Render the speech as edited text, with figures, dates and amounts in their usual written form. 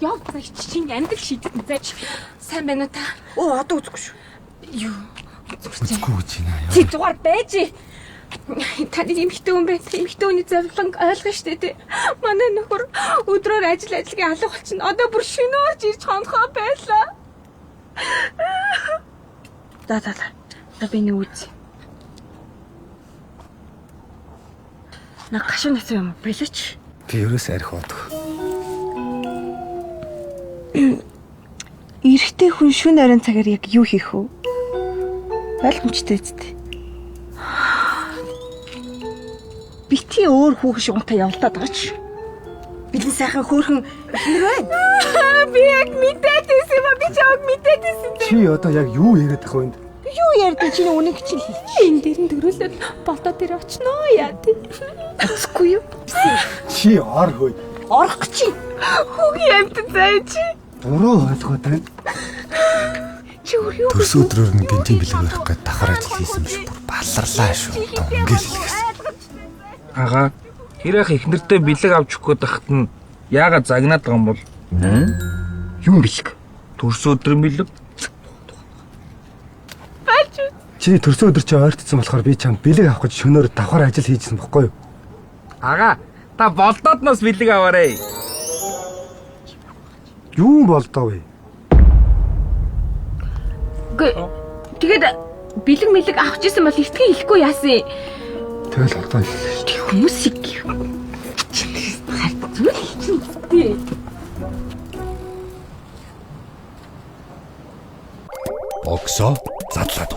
Яв за чинь амьдрал шийдсэн заач. Сайн байна уу та? Оо одоо үзэхгүй шүү. Юу? Үзэхгүй гэж байна. Чи дугаар байж. Таны эмхтэн хүн байх. Эмхтэн хүний зовлон ойлгоо штэ тий. Манай нөхөр өдрөөр ажиллагийн алга болчихно. Одоо бүр шөнөөрч ирж хонхоо байлаа. За би нэг үз. На гашуун нацсан юм бэлэч. Би ерөөс арих бодох. Эрэгтэй хүн шүн оройн цагаар яг юу хийх вэ? Ойлгомжтой үстэй. Бити өөр хүүхэн шиг унтаа явалтаад байгаа ч. Бидний сайхан хөөрхөн эхнэр байна. Би яг мэдээд байсан юм а би чамд мэдээд байсан. Чи одоо яг юу яриад байгаа вэ? Юу ярьдээ чиний үнэн гэж хэлчих. Энэ дээр нь дөрүүлээд болдоо дээр очноо яа тий. Оцгүй юу? Чи ор хөөе. Орох гэж. Хүүгийн амт заяач. Буруу ойлгоод байна. Чи юу Төрс өдрөөр нь бензин бэлэг барих гээд давхар ажил хийсэн биш бүр балларлаа шүү. Ингээл хэлгээс. Ага. Хэрэг ихнэртэй бэлэг авч өгөх гээд тахт нь яагаад загнаад байгаа юм бол? Юу бэлэг? Төрс өдрийн бэлэг. Чи төрсөн өдөр чи ойртсон болохоор би чамд бэлэг авах гэж шөнөөр давхар ажил хийжсэн бохгүй юу? Ага. Та болдоодноос бэлэг аваарэ. Юу болдоо вэ? Тэгээд бэлэг мэлэг авах гэсэн бол эртхэн хэлэхгүй яасан. Тэгэл одоо хэллээ шүү. Хүмүүсийг зүйл чинь. Огсоо задлаад